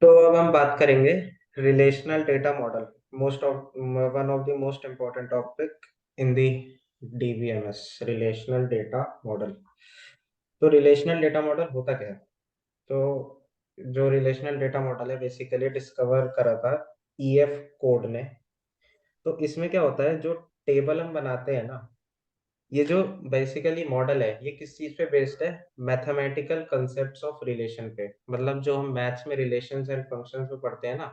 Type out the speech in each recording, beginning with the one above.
तो अब हम बात करेंगे relational data model. Most of one of the most important topic in the DBMS, relational data model. तो रिलेशनल डेटा मॉडल होता क्या है? तो जो रिलेशनल डेटा मॉडल है बेसिकली डिस्कवर करा था ईएफ कोड ने। तो इसमें क्या होता है, जो टेबल हम बनाते हैं ना, ये जो बेसिकली मॉडल है ये किस चीज पे बेस्ड है? मैथमेटिकल कंसेप्ट्स ऑफ रिलेशन पे। मतलब जो हम मैथ्स में रिलेशंस एंड फंक्शंस में पढ़ते हैं ना,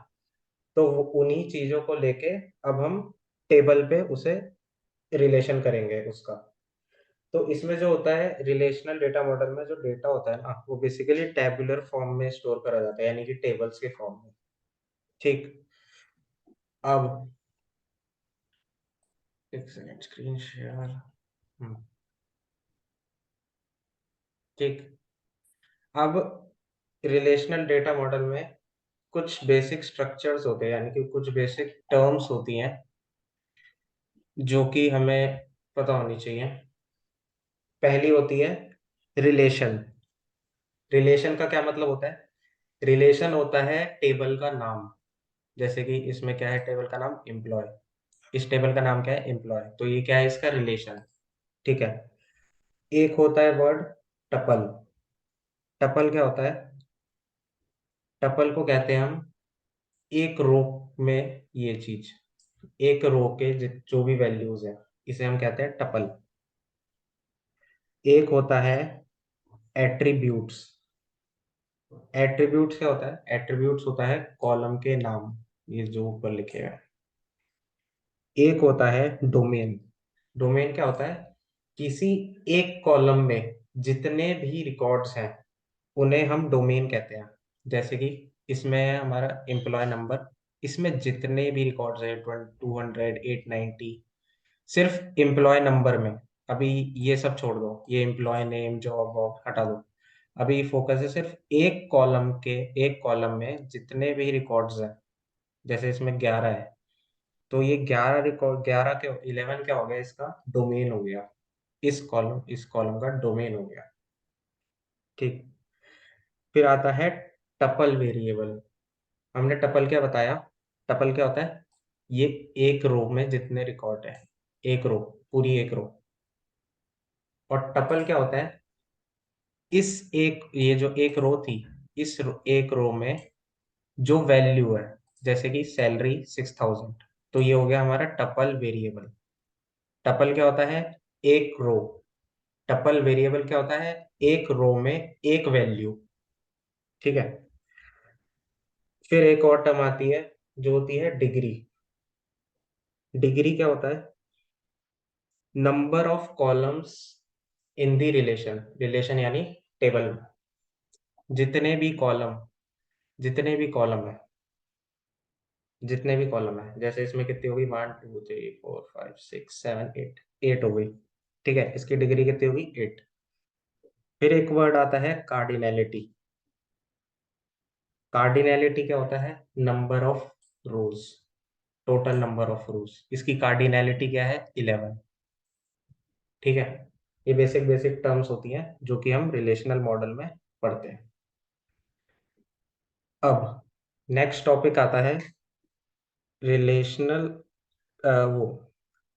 तो उन्हीं चीजों को लेके अब हम टेबल पे उसे रिलेशन करेंगे उसका। तो इसमें जो होता है रिलेशनल डेटा मॉडल में, जो डेटा होता है ना, वो बेसिकली टेबुलर फॉर्म में स्टोर करा जाता है, यानी कि टेबल्स के फॉर्म में। ठीक। अब एक सेकंड, स्क्रीन शेयर। ठीक। अब रिलेशनल डेटा मॉडल में कुछ बेसिक स्ट्रक्चर्स होते हैं, यानी कि कुछ बेसिक टर्म्स होती हैं जो कि हमें पता होनी चाहिए। पहली होती है रिलेशन। रिलेशन का क्या मतलब होता है? रिलेशन होता है टेबल का नाम। जैसे कि इसमें क्या है, टेबल का नाम एम्प्लॉय। इस टेबल का नाम क्या है? एम्प्लॉय। तो ये क्या है? इसका रिलेशन। ठीक है। एक होता है वर्ड टपल। टपल क्या होता है? टपल को कहते हैं हम एक रो में ये चीज, एक रो के जो भी वैल्यूज है, इसे हम कहते हैं टपल। एक होता है एट्रीब्यूट्स। एट्रीब्यूट्स क्या होता है? एट्रीब्यूट्स होता है कॉलम के नाम, ये जो ऊपर लिखे हैं। एक होता है डोमेन। डोमेन क्या होता है? किसी एक कॉलम में जितने भी रिकॉर्ड्स हैं उन्हें हम डोमेन कहते हैं। जैसे कि इसमें है हमारा एम्प्लॉय नंबर, इसमें जितने भी रिकॉर्ड्स हैं 200 890, सिर्फ एम्प्लॉय नंबर में। अभी ये सब छोड़ दो, ये एम्प्लॉय नेम जॉब वॉब हटा दो। अभी फोकस है सिर्फ एक कॉलम के, एक कॉलम में जितने भी रिकॉर्ड्स हैं। जैसे इसमें 11 है, तो ये 11 रिकॉर्ड, 11 के 11 क्या हो गया? इसका डोमेन हो गया। इस कॉलम का डोमेन हो गया। ठीक। फिर आता है टपल वेरिएबल। हमने टपल क्या बताया? टपल क्या होता है? ये एक रो में जितने रिकॉर्ड है, एक रो, पूरी एक रो। और टपल क्या होता है? इस एक, ये जो एक रो थी, एक रो में जो वैल्यू है, जैसे कि सैलरी 6000, तो ये हो गया हमारा टपल वेरिएबल। टपल क्या होता है? एक रो। टपल वेरिएबल क्या होता है? एक रो में एक वैल्यू। ठीक है। फिर एक और टर्म आती है जो होती है डिग्री। डिग्री क्या होता है? Number of columns in the relation. Relation यानी टेबल में जितने भी कॉलम, जितने भी कॉलम है, जितने भी कॉलम है। जैसे इसमें कितनी होगी? 1 2 3 4 5 6 7 8, 8 हो गई। ठीक है, इसकी डिग्री कितनी होगी? 8। फिर एक वर्ड आता है कार्डिनैलिटी। कार्डिनैलिटी क्या होता है? Number of rose, total number of रोज। इसकी कार्डिनैलिटी क्या है? 11। ठीक है। ये बेसिक बेसिक टर्म्स होती हैं जो कि हम रिलेशनल मॉडल में पढ़ते हैं। अब नेक्स्ट टॉपिक आता है रिलेशनल, वो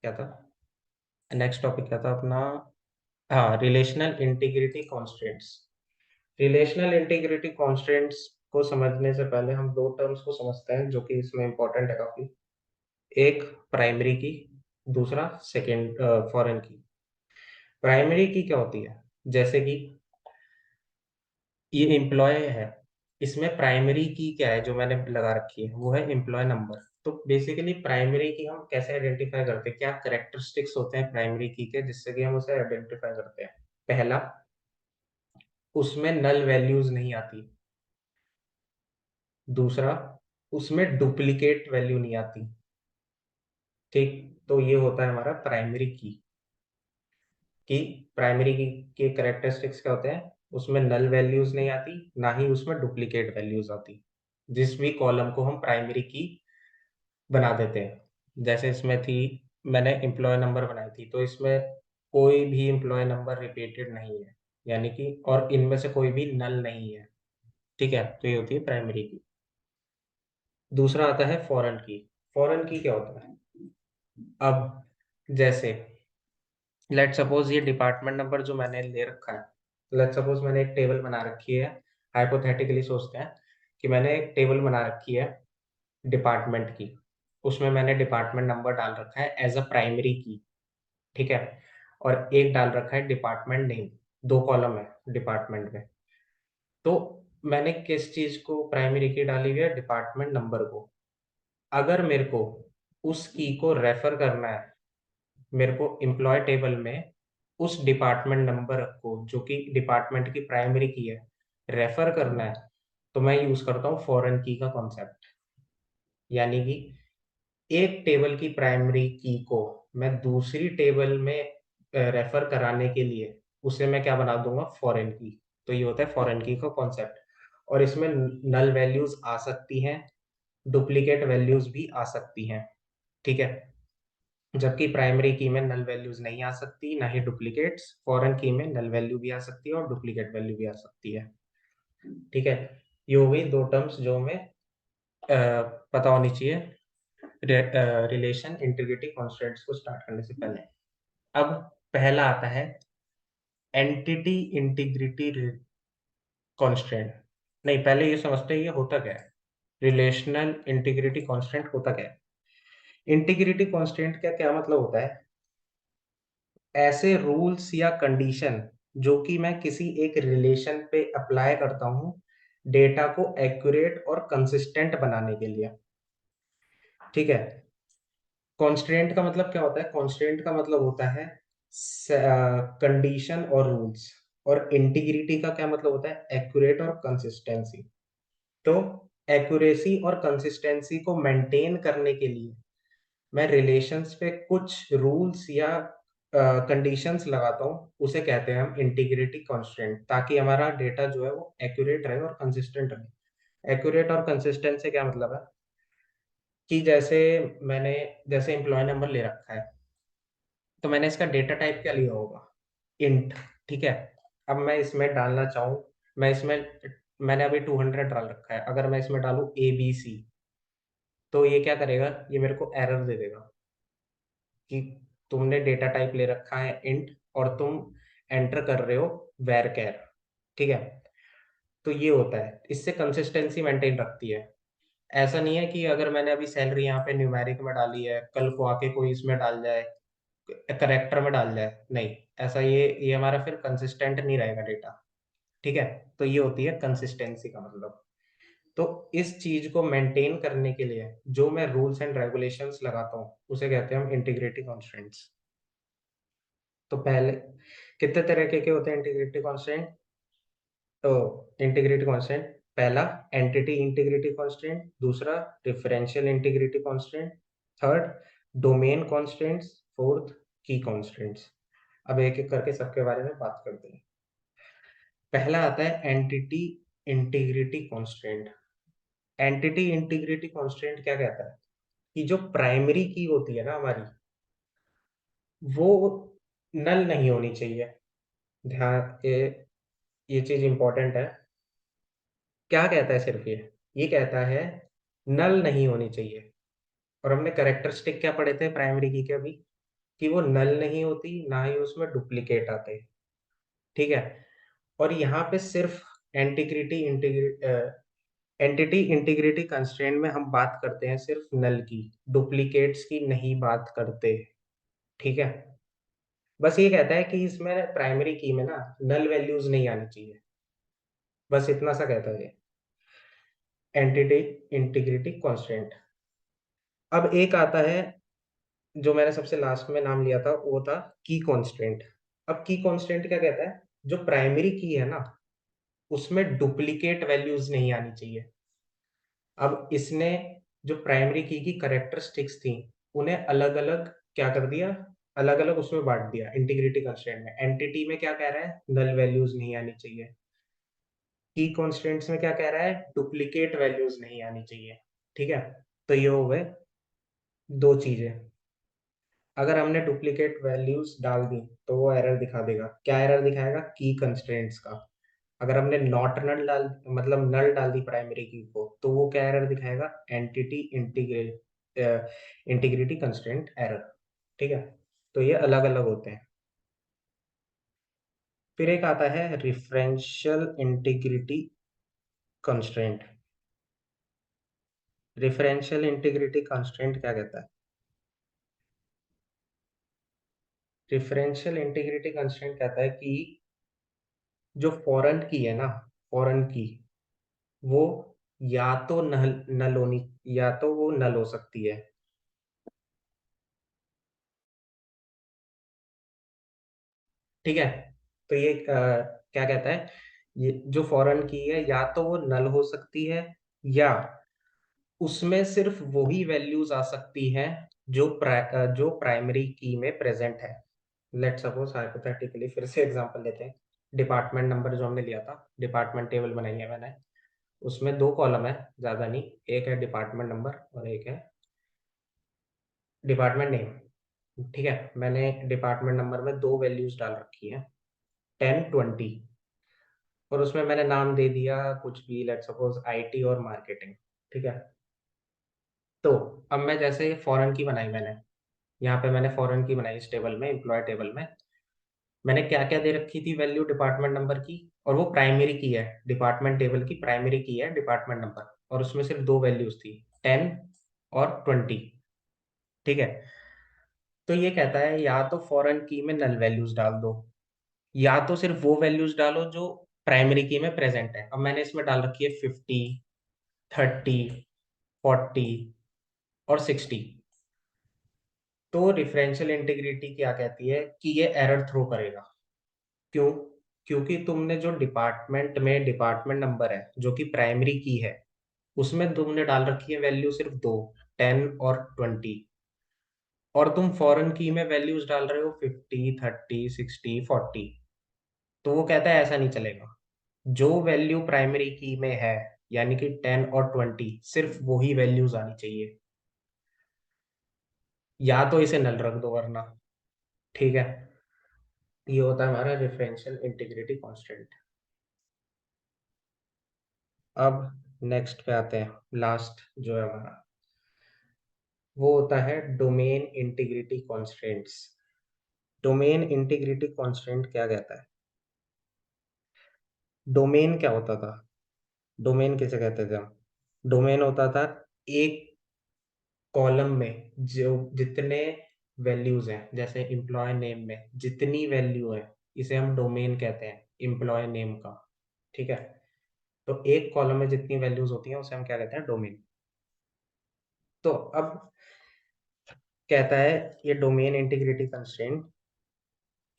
क्या था? नेक्स्ट टॉपिक क्या था अपना? हाँ, relational integrity constants. Relational integrity constants को समझने से पहले हम दो टर्म्स को समझते हैं जो कि इसमें इंपॉर्टेंट है काफी। एक प्राइमरी की, दूसरा सेकेंड फॉरेन की। प्राइमरी की क्या होती है? जैसे कि ये एम्प्लॉय है, इसमें प्राइमरी की क्या है जो मैंने लगा रखी है? वो है एम्प्लॉय नंबर। तो बेसिकली प्राइमरी की हम कैसे आइडेंटिफाई करते हैं? क्या करेक्टरिस्टिक्स होते हैं प्राइमरी की के जिससे कि हम उसे आइडेंटिफाई करते हैं? पहला, उसमें नल वैल्यूज नहीं आती। दूसरा, उसमें डुप्लीकेट वैल्यू नहीं आती। ठीक। तो ये होता है हमारा प्राइमरी की। कि प्राइमरी की के करेक्टरिस्टिक्स क्या होते हैं? उसमें नल वैल्यूज नहीं आती, ना ही उसमें डुप्लीकेट वैल्यूज आती। जिस भी कॉलम को हम प्राइमरी की बना देते हैं, जैसे इसमें थी, मैंने एम्प्लॉय नंबर बनाई थी, तो इसमें कोई भी एम्प्लॉय नंबर रिपीटेड नहीं है, यानी कि, और इनमें से कोई भी नल नहीं है। ठीक है, तो ये होती है प्राइमरी की। दूसरा आता है फॉरेन की। फॉरेन की क्या होता है? अब जैसे लेट सपोज ये डिपार्टमेंट नंबर जो मैंने ले रखा है, लेट सपोज मैंने एक टेबल बना रखी है, हाइपोथेटिकली सोचते हैं कि मैंने एक टेबल बना रखी है डिपार्टमेंट की, उसमें मैंने डिपार्टमेंट नंबर डाल रखा है एज अ प्राइमरी की, ठीक है, और एक डाल रखा है डिपार्टमेंट नेम, दो कॉलम है डिपार्टमेंट में। तो मैंने किस चीज को प्राइमरी की डाली हुई है? डिपार्टमेंट नंबर को। अगर मेरे को उस की को रेफर करना है, मेरे को एम्प्लॉय टेबल में उस डिपार्टमेंट नंबर को जो कि डिपार्टमेंट की प्राइमरी की है रेफर करना है, तो मैं यूज करता हूँ फॉरेन की का कॉन्सेप्ट। यानी कि एक टेबल की प्राइमरी की को मैं दूसरी टेबल में रेफर कराने के लिए उसे मैं क्या बना दूंगा? फॉरेन की। तो ये होता है फॉरेन की का कॉन्सेप्ट। और इसमें नल वैल्यूज आ सकती हैं, डुप्लीकेट वैल्यूज भी आ सकती हैं, ठीक है। जबकि प्राइमरी की में नल वैल्यूज नहीं आ सकती, ना ही डुप्लीकेट्स। फॉरेन की में नल वैल्यू भी आ सकती है और डुप्लीकेट वैल्यू भी आ सकती है, ठीक है। ये हो गई दो टर्म्स जो हमें पता होनी चाहिए रिलेशन इंटीग्रिटी कॉन्स्टेंट्स को स्टार्ट करने से पहले। अब पहला आता है एंटिटी इंटीग्रिटी कॉन्स्टेंट। नहीं, पहले ये समझते हैं ये होता क्या है। रिलेशनल इंटीग्रिटी कॉन्स्टेंट होता क्या है? इंटीग्रिटी कॉन्स्टेंट का क्या मतलब होता है? ऐसे रूल्स या कंडीशन जो कि मैं किसी एक रिलेशन पे अप्लाई करता हूँ डेटा को एक्यूरेट और कंसिस्टेंट बनाने के लिए, ठीक है। कॉन्स्टेंट का मतलब क्या होता है? कॉन्स्टेंट का मतलब होता है कंडीशन और रूल्स। और इंटीग्रिटी का क्या मतलब होता है? एक्यूरेट और कंसिस्टेंसी। तो एक्यूरेसी और कंसिस्टेंसी को मेंटेन करने के लिए मैं रिलेशंस पे कुछ रूल्स या कंडीशंस लगाता हूँ, उसे कहते हैं हम इंटीग्रिटी कांस्टेंट, ताकि हमारा डेटा जो है वो एक्यूरेट रहे और कंसिस्टेंट रहे। एक्यूरेट और कंसिस्टेंट से क्या मतलब है? कि जैसे मैंने जैसे एम्प्लॉय नंबर ले रखा है, तो मैंने इसका डेटा टाइप क्या लिया होगा? इंट, ठीक है। अब मैं इसमें डालना चाहूँ, मैं इसमें मैंने अभी 200 डाल रखा है, अगर मैं इसमें डालूं ABC, तो ये क्या करेगा? ये मेरे को एरर दे देगा कि तुमने डेटा टाइप ले रखा है इंट और तुम एंटर कर रहे हो वेर कैर, ठीक है। तो ये होता है, इससे कंसिस्टेंसी मेंटेन रखती है। ऐसा नहीं है कि अगर मैंने अभी सैलरी यहाँ पे न्यूमेरिक में डाली है, कल को आके कोई इसमें डाल जाए, करेक्टर में डाल जाए, नहीं। ऐसा ये हमारा फिर कंसिस्टेंट नहीं रहेगा डेटा, ठीक है। तो ये होती है कंसिस्टेंसी का मतलब। तो इस चीज को मेंटेन करने के लिए जो मैं रूल्स एंड रेगुलेशंस लगाता हूँ उसे कहते हैं हम इंटीग्रिटी कॉन्स्टेंट्स। तो पहले कितने तरह के होते हैं इंटीग्रिटी कांस्टेंट? तो इंटीग्रिटी कांस्टेंट, पहला एंटिटी इंटीग्रिटी कांस्टेंट, दूसरा differential integrity constant, third domain constants, fourth की कांस्टेंट्स। अब एक एक करके सबके बारे में बात करते हैं। पहला आता है entity integrity constant. Entity integrity constant क्या कहता है? कि जो प्राइमरी की होती है ना हमारी, वो नल नहीं होनी चाहिए। ध्यान ये चीज इंपॉर्टेंट है। क्या कहता है सिर्फ ये कहता है नल नहीं होनी चाहिए। और हमने कैरेक्टरिस्टिक क्या पढ़े थे प्राइमरी की के अभी? कि वो नल नहीं होती, ना ही उसमें डुप्लीकेट आते, ठीक है। और यहाँ पे सिर्फ एंटिग्रिटी एंटिटी इंटीग्रिटी कंस्ट्रेंट में हम बात करते हैं सिर्फ नल की, डुप्लीकेट्स की नहीं बात करते, ठीक है। बस ये कहता है कि इसमें प्राइमरी की में ना नल वैल्यूज नहीं आनी चाहिए, बस इतना सा कहता है एंटिटी इंटीग्रिटी कांस्टेंट। अब एक आता है जो मैंने सबसे लास्ट में नाम लिया था, वो था की कांस्टेंट। अब की कांस्टेंट क्या कहता है? जो प्राइमरी की है ना, उसमें डुप्लीकेट वैल्यूज नहीं आनी चाहिए। अब इसने जो प्राइमरी की करेक्टरिस्टिक्स थी उन्हें अलग अलग क्या कर दिया? अलग अलग उसमें बांट दिया इंटीग्रिटी कांस्टेंट में। एंटिटी में क्या कह रहा है? नल वैल्यूज नहीं आनी चाहिए। की कांस्टेंट्स में क्या कह रहा है? डुप्लीकेट वैल्यूज नहीं आनी चाहिए, ठीक है। तो ये हो गए दो चीजें। अगर हमने डुप्लीकेट वैल्यूज डाल दी तो वो एरर दिखा देगा। क्या एरर दिखाएगा? की कंस्ट्रेंट्स का। अगर हमने नॉट नल डाल मतलब नल डाल दी प्राइमरी की को, तो वो क्या एरर दिखाएगा, एंटिटी इंटीग्रिटी कंस्ट्रेंट एरर। ठीक है, तो ये अलग अलग होते हैं। फिर एक आता है रिफरेंशियल इंटीग्रिटी कंस्ट्रेंट। रिफरेंशियल इंटीग्रिटी कंस्ट्रेंट क्या कहता है? डिफरेंशियल इंटीग्रिटी कंस्ट्रेंट कहता है कि जो फॉरेन की है ना, फॉरेन की, वो या तो नल नल होनी, या तो वो नल हो सकती है। ठीक है, तो ये क्या कहता है, ये जो फॉरेन की है या तो वो नल हो सकती है, या उसमें सिर्फ वही वैल्यूज आ सकती हैं जो जो प्राइमरी की में प्रेजेंट है। लेट सपोज हाइपोथेटिकली, फिर से एग्जांपल लेते हैं। डिपार्टमेंट नंबर जो हमने लिया था, डिपार्टमेंट टेबल बनाई है मैंने, उसमें दो कॉलम है, ज्यादा नहीं, एक है डिपार्टमेंट नंबर और एक है डिपार्टमेंट नेम। ठीक है, मैंने डिपार्टमेंट नंबर में दो वैल्यूज डाल रखी है, 10, 20, और उसमें मैंने नाम दे दिया कुछ भी, लेट सपोज आईटी और मार्केटिंग। ठीक है, तो अब मैं जैसे फॉरेन की बनाई मैंने, यहाँ पे मैंने फॉरेन की बनाई, इस टेबल में, एम्प्लॉय टेबल में मैंने क्या क्या दे रखी थी वैल्यू डिपार्टमेंट नंबर की, और वो प्राइमरी की है, डिपार्टमेंट टेबल की प्राइमरी की है डिपार्टमेंट नंबर, और उसमें सिर्फ दो वैल्यूज थी, 10 और 20। ठीक है, तो ये कहता है या तो फॉरेन की में नल वैल्यूज डाल दो, या तो सिर्फ वो वैल्यूज डालो जो प्राइमरी की में प्रेजेंट है। अब मैंने इसमें डाल रखी है 50, 30, 40 और 60। तो डिफरेंशियल इंटीग्रिटी क्या कहती है कि ये एरर थ्रो करेगा। क्यों? क्योंकि तुमने जो डिपार्टमेंट में डिपार्टमेंट नंबर है जो कि प्राइमरी की है, उसमें तुमने डाल रखी है वैल्यू सिर्फ दो, 10 और 20, और तुम फॉरेन की में वैल्यूज डाल रहे हो 50, 30, 60, 40। तो वो कहता है ऐसा नहीं चलेगा, जो वैल्यू प्राइमरी की में है, यानी कि 10 और 20, सिर्फ वही वैल्यूज आनी चाहिए, या तो इसे नल रख दो वरना। ठीक है, ये होता है हमारा डिफरेंशियल इंटीग्रिटी कांस्टेंट। अब नेक्स्ट पे आते हैं, लास्ट जो है हमारा, वो होता है domain integrity constraints. Domain integrity constraint क्या कहता है? डोमेन क्या होता था? डोमेन किसे कहते थे हम? डोमेन होता था एक कॉलम में जो जितने वैल्यूज हैं, जैसे एम्प्लॉय नेम में जितनी वैल्यू है, इसे हम डोमेन कहते हैं, एम्प्लॉय नेम का। ठीक है, तो एक कॉलम में जितनी वैल्यूज होती हैं उसे हम क्या कहते हैं, डोमेन। तो अब कहता है ये डोमेन इंटीग्रिटी कंस्ट्रेंट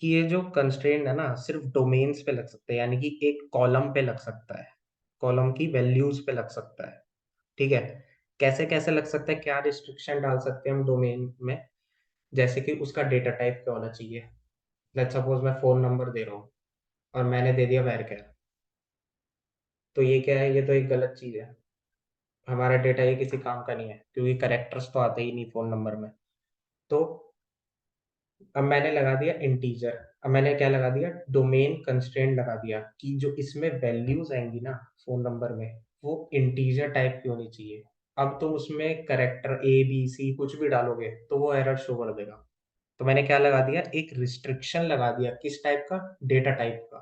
कि ये जो कंस्ट्रेंट है ना, सिर्फ डोमेन्स पे लग सकते हैं, यानी कि एक कॉलम पे लग सकता है, कॉलम की वैल्यूज पे लग सकता है। ठीक है, कैसे कैसे लग सकता है, क्या रिस्ट्रिक्शन डाल सकते हैं हम डोमेन में, जैसे कि उसका डेटा टाइप क्या होना चाहिए। लेट्स सपोज मैं फोन नंबर दे रहा हूँ और मैंने दे दिया वैरकर, तो ये क्या है, ये तो एक गलत चीज है, हमारा डेटा ये किसी काम का नहीं है, क्योंकि करेक्टर्स तो आते ही नहीं फोन नंबर में। तो अब मैंने लगा दिया इंटीजर, अब मैंने क्या लगा दिया, डोमेन कंस्ट्रेंट लगा दिया कि जो इसमें वैल्यूज आएंगी ना फोन नंबर में, वो इंटीजर टाइप की होनी चाहिए। अब तुम उसमें करेक्टर ABC कुछ भी डालोगे तो वो एरर शो कर देगा। तो मैंने क्या लगा दिया, एक रिस्ट्रिक्शन लगा दिया, किस टाइप का, डेटा टाइप का।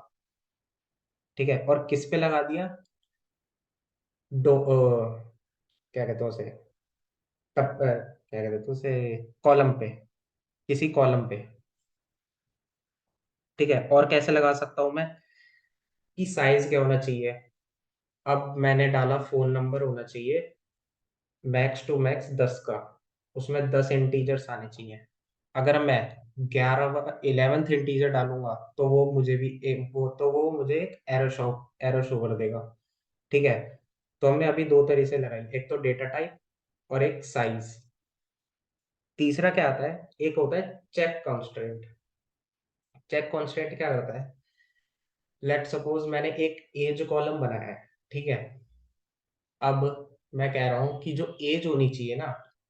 ठीक है, और किस पे लगा दिया, क्या कहते हैं उसे, क्या कहते थे उसे, कॉलम पे, किसी कॉलम पे। ठीक है, और कैसे लगा सकता हूं मैं, कि साइज क्या होना चाहिए। अब मैंने डाला फोन नंबर होना चाहिए मैक्स टू मैक्स 10 का, उसमें 10 इंटीजर्स आने चाहिए। अगर मैं 11th इंटीजर डालूंगा तो वो मुझे भी वो मुझे एक एरर शो कर देगा। ठीक है, तो हमने अभी दो तरीके से लगाई, एक तो डेटा टाइप और एक साइज। तीसरा क्या आता है, एक होता है चेक कॉन्स्टेंट। चेक कॉन्स्टेंट क्या होता है, लेट सपोज मैंने एक एज कॉलम बनाया है। ठीक है, अब मैं कह रहा हूं कि जो एज होनी चाहिए ना,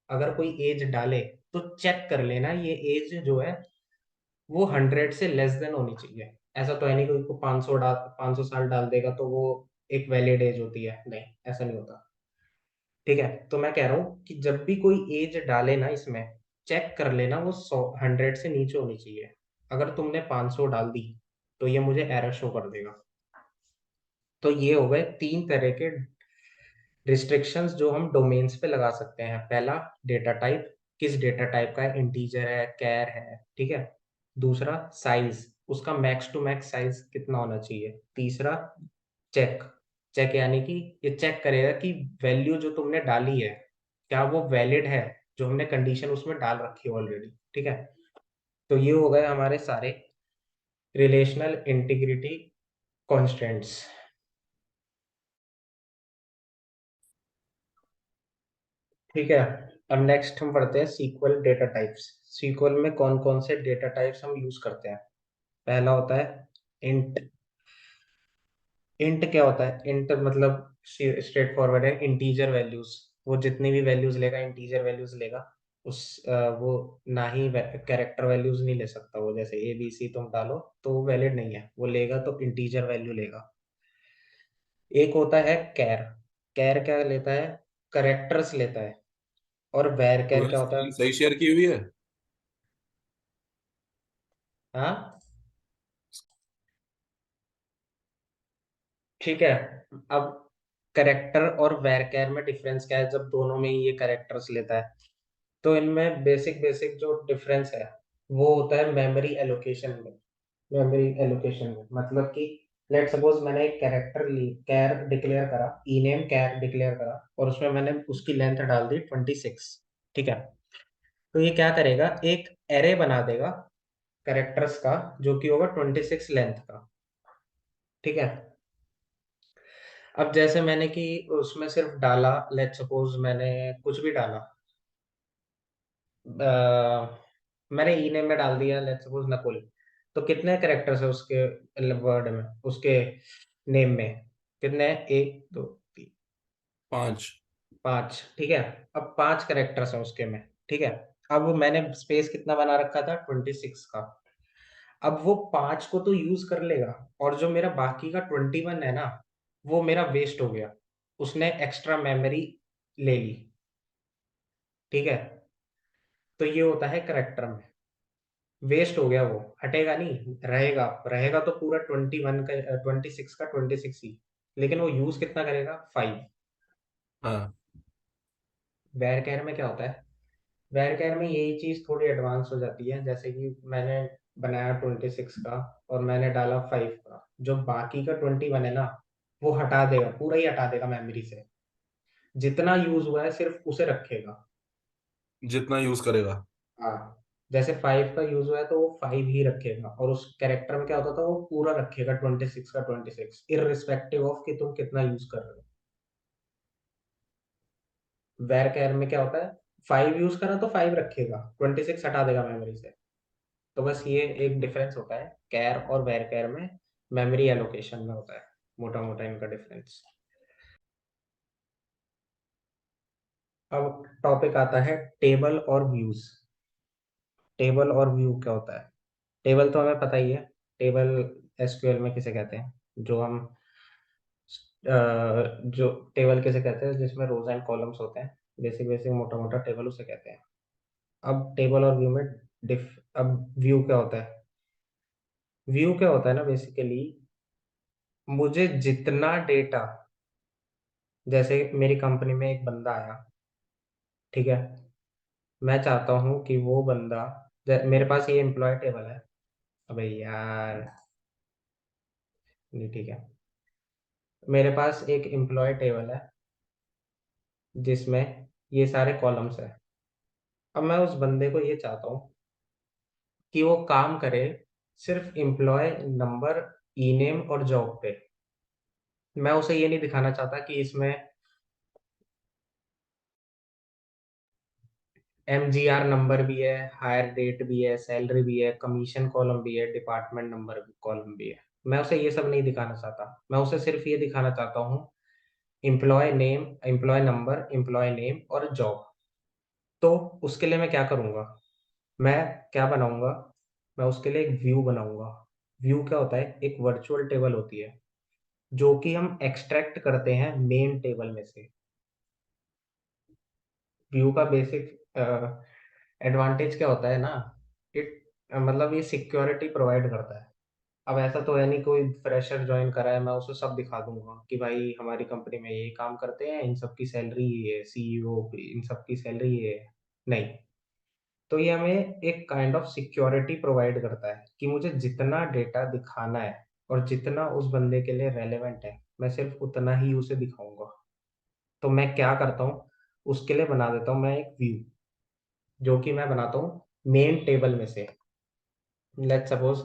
अगर कोई एज डाले तो चेक कर लेना ये एज जो है वो 100 से लेस देन होनी चाहिए। ऐसा तो है नहीं कोई को 500 साल डाल देगा तो वो एक वैलिड एज होती है, नहीं, ऐसा नहीं होता। ठीक है, तो मैं कह रहा हूँ कि जब भी कोई एज डाले ना इसमें, चेक कर लेना वो 100 से नीचे होनी चाहिए। अगर तुमने 500 डाल दी तो ये मुझे एरर शो कर देगा। तो ये हो गए तीन तरह के रिस्ट्रिक्शंस जो हम डोमेन्स पे लगा सकते हैं। पहला, डेटा टाइप, किस डेटा टाइप का है, इंटीजर है, कैर है, ठीक है। दूसरा, साइज, उसका मैक्स टू मैक्स साइज कितना होना चाहिए। तीसरा, चेक, चेक यानी कि ये चेक करेगा कि वैल्यू जो तुमने डाली है क्या वो वैलिड है, जो हमने कंडीशन उसमें डाल रखी है ऑलरेडी, ठीक है। तो ये हो गए हमारे सारे रिलेशनल इंटीग्रिटी कॉन्स्टेंट्स। ठीक है, अब नेक्स्ट हम पढ़ते हैं सीक्वल डेटा टाइप्स। सीक्वल में कौन कौन से डेटा टाइप्स हम यूज करते हैं। पहला होता है इंट। इंट क्या होता है? इंट मतलब स्ट्रेट फॉरवर्ड है, इंटीजर वैल्यूज। वो जितनी भी वैल्यूज लेगा इंटीजर वैल्यूज लेगा। उस वो ना ही कैरेक्टर वैल्यूज नहीं ले सकता वो, जैसे ए बी सी तुम डालो तो वो वैलिड नहीं है, वो लेगा तो इंटीजर वैल्यू लेगा। एक होता है कैर। कैर क्या लेता है? करेक्टर्स लेता है। और वैर कैर तूने क्या होता स्क्रीन है? सही शेयर की हुई है? हाँ, ठीक है। अब करेक्टर और वैरकैर में डिफरेंस क्या है, जब दोनों में ही ये करेक्टर्स लेता है? तो इनमें बेसिक बेसिक जो डिफरेंस है वो होता है मेमोरी एलोकेशन में। मेमोरी एलोकेशन में मतलब कि लेट सपोज मैंने एक कैरेक्टर ली, कैर डिक्लेयर करा, ई नेम कैर डिक्लेयर करा, और उसमें मैंने उसकी लेंथ डाल दी 26, ठीक है। तो ये क्या करेगा, एक एरे बना देगा कैरेक्टर्स का, जो कि होगा 26 लेंथ का, ठीक है। अब जैसे मैंने कि उसमें सिर्फ डाला, लेट सपोज मैंने कुछ भी डाला, मैंने ई नेम में डाल दिया लेट सपोज नकुल। तो कितने करेक्टर्स है उसके वर्ड में, उसके नेम में? कितने हैं? एक दो तीन 5। पांच, ठीक है। अब पांच करेक्टर्स है उसके में, ठीक है। अब मैंने स्पेस कितना बना रखा था, 26 का। अब वो पांच को तो यूज कर लेगा, और जो मेरा बाकी का 21 है ना, वो मेरा वेस्ट हो गया, उसने एक्स्ट्रा मेमोरी ले ली, ठीक है। तो ये होता है करेक्टर में, वेस्ट हो गया, वो हटेगा नहीं, रहेगा रहेगा तो पूरा 21 का 26 का 26 ही, लेकिन वो यूज कितना करेगा, 5। हाँ। वैर कैर में क्या होता है? वैर कैर में यही चीज थोड़ी एडवांस हो जाती है, जैसे कि मैंने बनाया 26 का और मैंने डाला 5 का, जो बाकी का 21 है ना, वो हटा देगा, पूरा ही हटा देगा मेमोरी से। जितना यूज हुआ है सिर्फ उसे रखेगा। जितना यूज करेगा। हाँ, जैसे 5 का यूज हुआ है तो वो 5 ही रखेगा, और उस कैरेक्टर में क्या होता था, वो पूरा रखेगा 26 का 26, इररिस्पेक्टिव ऑफ कि तुम कितना यूज कर रहे हो। वेर कैर में क्या होता है, 5 यूज करा तो 5 रखेगा, 26 हटा देगा मेमोरी से। तो बस ये एक डिफरेंस होता है कैर और वेर कैर में, मेमोरी एलोकेशन में होता है मोटा मोटा इनका डिफरेंस। अब टॉपिक आता है टेबल और व्यूज। टेबल और व्यू क्या होता है? टेबल तो हमें पता ही है। टेबल एसक्यूएल में किसे कहते हैं? जो हम जो टेबल किसे कहते हैं जिसमें रोज एंड कॉलम्स होते हैं, बेसिक बेसिक मोटा मोटा टेबल उसे कहते हैं। अब टेबल और व्यू में डिफ अब व्यू क्या होता है? व्यू क्या होता है ना, बेसिकली मुझे जितना डेटा, जैसे मेरी कंपनी में एक बंदा आया, ठीक है। मैं चाहता हूँ कि वो बंदा, मेरे पास ये एम्प्लॉय टेबल है। अबे यार, नहीं, ठीक है। मेरे पास एक एम्प्लॉय टेबल है जिसमें ये सारे कॉलम्स है। अब मैं उस बंदे को ये चाहता हूँ कि वो काम करे सिर्फ एम्प्लॉय नंबर, ई नेम और जॉब पे। मैं उसे ये नहीं दिखाना चाहता कि इसमें एमजीआर नंबर भी है, हायर डेट भी है, सैलरी भी है, कमीशन कॉलम भी है, डिपार्टमेंट नंबर कॉलम भी है। मैं उसे ये सब नहीं दिखाना चाहता, मैं उसे सिर्फ ये दिखाना चाहता हूँ employee name, employee number, employee name और जॉब। तो उसके लिए मैं क्या करूँगा, मैं क्या बनाऊंगा, मैं उसके लिए एक व्यू बनाऊंगा। व्यू क्या होता है? एक वर्चुअल टेबल होती है जो कि हम एक्सट्रैक्ट करते हैं मेन टेबल में से। व्यू का बेसिक एडवांटेज क्या होता है ना, इट मतलब ये सिक्योरिटी प्रोवाइड करता है। अब ऐसा तो है नहीं कोई फ्रेशर ज्वाइन करा है मैं उसे सब दिखा दूंगा कि भाई हमारी कंपनी में ये काम करते हैं, इन सब की सैलरी ये है, सीईओ इन सब की सैलरी ये है। नहीं, तो ये हमें एक काइंड ऑफ सिक्योरिटी प्रोवाइड करता है कि मुझे जितना डेटा दिखाना है और जितना उस बंदे के लिए रेलेवेंट है, मैं सिर्फ उतना ही उसे दिखाऊंगा। तो मैं क्या करता हूँ, उसके लिए बना देता हूँ मैं एक व्यू, जो कि मैं बनाता हूँ मेन टेबल में से। लेट्स सपोज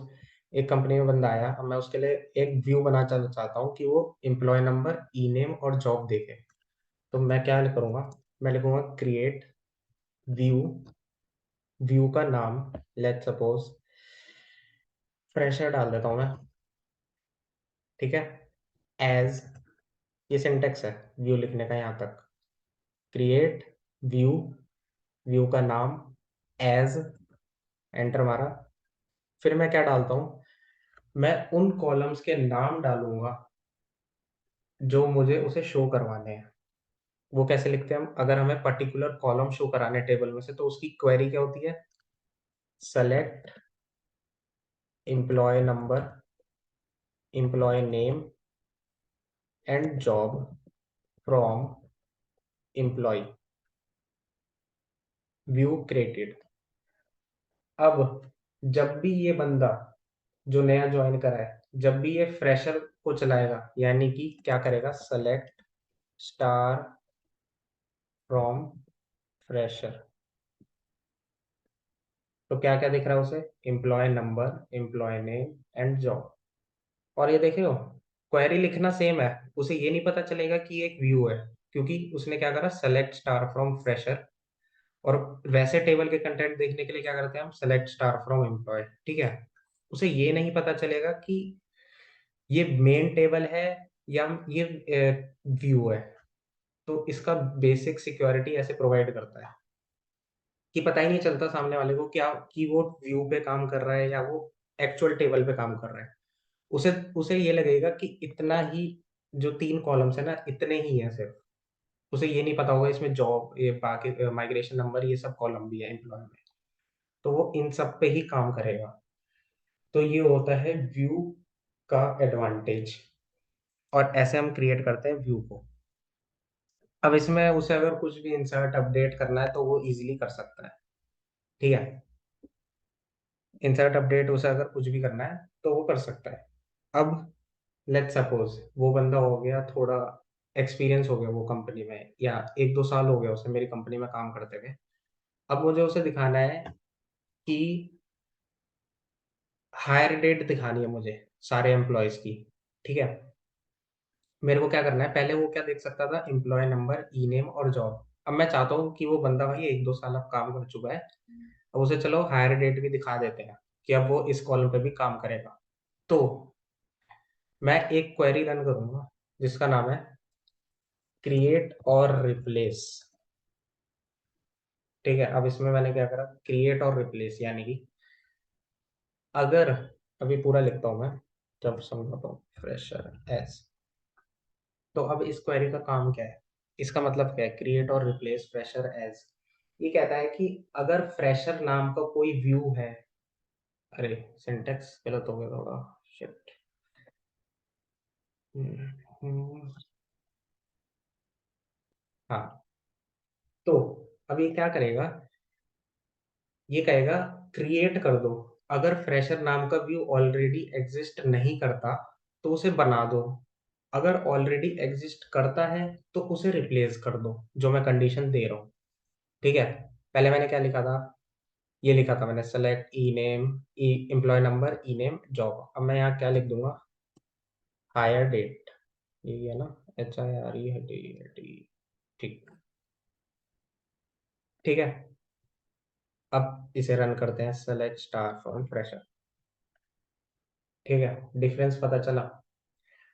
एक कंपनी में बंदा आया, अब मैं उसके लिए एक व्यू बनाना चाहता हूँ कि वो एम्प्लॉय नंबर, ई नेम और जॉब देखे। तो मैं क्या करूँगा, मैं लिखूंगा क्रिएट व्यू, व्यू का नाम लेट्स सपोज फ्रेशर डाल देता हूँ मैं, ठीक है। एज, ये सिंटेक्स है व्यू लिखने का यहाँ तक। क्रिएट व्यू, व्यू का नाम एज, एंटर मारा। फिर मैं क्या डालता हूँ, मैं उन कॉलम्स के नाम डालूंगा जो मुझे उसे शो करवाने हैं। वो कैसे लिखते हैं हम, अगर हमें पर्टिकुलर कॉलम शो कराने टेबल में से, तो उसकी क्वेरी क्या होती है, select employee number, employee name and job from employee, view created. अब जब भी ये बंदा जो नया ज्वाइन करा है, जब भी ये फ्रेशर को चलाएगा, यानी कि क्या करेगा, सेलेक्ट स्टार फ्रॉम फ्रेशर, तो क्या क्या दिख रहा है उसे, employee number, employee name and job. और ये देखियो, क्वेरी लिखना सेम है, उसे ये नहीं पता चलेगा कि ये एक व्यू है, क्योंकि उसने क्या करा, सेलेक्ट स्टार फ्रॉम फ्रेशर। और वैसे टेबल के कंटेंट देखने के लिए क्या करते हैं हम, सेलेक्ट स्टार फ्रॉम एम्प्लॉय, ठीक है। उसे ये नहीं पता चलेगा कि ये मेन टेबल है या ये व्यू है। तो इसका बेसिक सिक्योरिटी ऐसे प्रोवाइड करता है कि पता ही नहीं चलता सामने वाले को क्या कि वो व्यू पे काम कर रहा है या वो एक्चुअल टेबल पे काम कर रहा है। उसे उसे ये लगेगा कि इतना ही, जो 3 कॉलम्स है ना, इतने ही है सिर्फ। उसे ये नहीं पता होगा इसमें जॉब, ये बाकी माइग्रेशन नंबर, ये सब कॉलम भी है एम्प्लॉय में। तो वो इन सब पे ही काम करेगा। तो ये होता है व्यू का एडवांटेज। और ऐसे हम क्रिएट करते हैं व्यू को। अब इसमें उसे अगर कुछ भी इंसर्ट अपडेट करना है तो वो इजीली कर सकता है, ठीक है। इंसर्ट अपडेट उसे अगर कुछ भी करना है तो वो कर सकता है। अब लेट्स सपोज वो बंदा हो गया थोड़ा एक्सपीरियंस हो गया वो कंपनी में, या 1-2 साल हो गया उसे मेरी कंपनी में काम करते हुए। अब मुझे उसे दिखाना है कि हायर डेट दिखानी है मुझे सारे एम्प्लॉयज की, ठीक है। मेरे को क्या करना है, पहले वो क्या देख सकता था, एम्प्लॉय नंबर, ई नेम और जॉब। अब मैं चाहता हूँ कि वो बंदा भाई 1-2 साल अब काम कर चुका है, अब उसे चलो हायर डेट भी दिखा देते हैं कि अब वो इस कॉलम पे भी काम करेगा। तो मैं एक क्वेरी रन करूंगा जिसका नाम है क्रिएट और रिप्लेस, ठीक है। अब इसमें मैंने क्या करा, क्रिएट और रिप्लेस, यानी कि अगर, अभी पूरा लिखता हूँ मैं जब समझाता हूँ, फ्रेशर एस। तो अब इस क्वेरी का काम क्या है, इसका मतलब क्या है, क्रिएट और रिप्लेस फ्रेशर एज। ये कहता है कि अगर फ्रेशर नाम का कोई व्यू है, अरे सिंटेक्स गलत हो गया थोड़ा, शिट। हाँ, तो अब ये क्या करेगा, ये कहेगा क्रिएट कर दो, अगर फ्रेशर नाम का व्यू ऑलरेडी एग्जिस्ट नहीं करता तो उसे बना दो, अगर ऑलरेडी एग्जिस्ट करता है तो उसे रिप्लेस कर दो, जो मैं कंडीशन दे रहा हूँ, ठीक है। पहले मैंने क्या लिखा था, ये लिखा था मैंने, सेलेक्ट ई नेम, ई एम्प्लॉय नंबर, ई नेम जॉब। अब मैं यहाँ क्या लिख दूंगा, हायर डेट, ये है ना, HIRED, ठीक, ठीक है। अब इसे रन करते हैं, सेलेक्ट स्टार फ्रॉम फ्रेशर, ठीक है। डिफरेंस पता चला।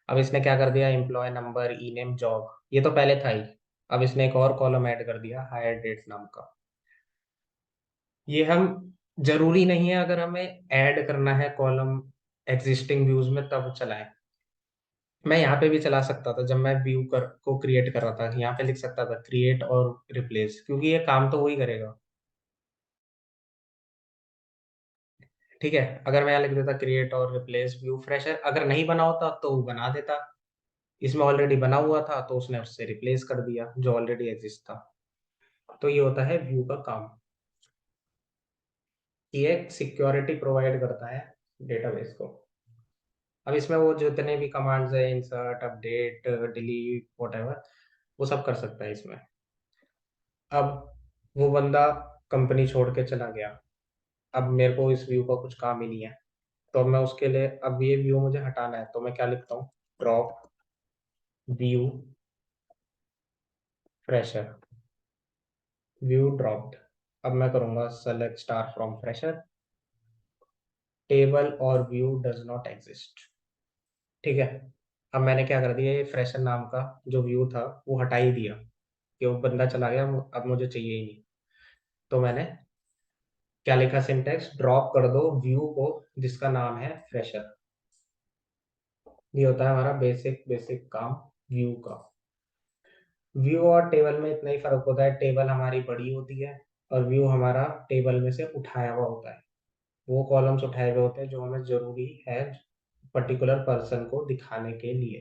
अब इसने क्या कर दिया, एम्प्लॉय नंबर, ई नेम जॉब, ये तो पहले था ही। अब इसने एक और कॉलम ऐड कर दिया हायर डेट नाम का। ये हम, जरूरी नहीं है अगर हमें ऐड करना है कॉलम एग्जिस्टिंग व्यूज में तब चलाएं, मैं यहाँ पे भी चला सकता था, जब मैं व्यू कर को क्रिएट कर रहा था यहाँ पे लिख सकता था क्रिएट और रिप्लेस, क्योंकि ये काम तो वही करेगा। ठीक है, अगर मैं यहाँ लिख देता क्रिएट और रिप्लेस व्यू फ्रेशर, अगर नहीं बना होता तो वो बना देता। इसमें ऑलरेडी बना हुआ था तो उसने उससे रिप्लेस कर दिया जो ऑलरेडी एग्जिस्ट था। तो ये होता है व्यू का काम। ये सिक्योरिटी प्रोवाइड करता है डेटाबेस को। अब इसमें वो जितने भी कमांड्स है, इंसर्ट, अपडेट, डिलीट, व्हाटएवर, वो सब कर सकता है इसमें। अब वो बंदा कंपनी छोड़ के चला गया, अब मेरे को इस व्यू का कुछ काम ही नहीं है, तो अब मैं उसके लिए, अब ये व्यू मुझे हटाना है, तो मैं क्या लिखता हूँ, drop view fresher, view dropped. अब मैं करूंगा select star from fresher, table और व्यू डज नॉट एग्जिस्ट। ठीक है, अब मैंने क्या कर दिया, ये फ्रेशर नाम का जो व्यू था वो हटा ही दिया, कि वो बंदा चला गया, अब मुझे चाहिए ही नहीं। तो मैंने क्या लिखा, सिंटेक्स ड्रॉप कर दो व्यू को जिसका नाम है फ्रेशर। ये होता है हमारा बेसिक बेसिक काम व्यू का। व्यू और टेबल में इतना ही फर्क होता है, टेबल हमारी बड़ी होती है और व्यू हमारा टेबल में से उठाया हुआ होता है। वो कॉलम्स उठाए हुए होते हैं जो हमें जरूरी है पर्टिकुलर पर्सन को दिखाने के लिए।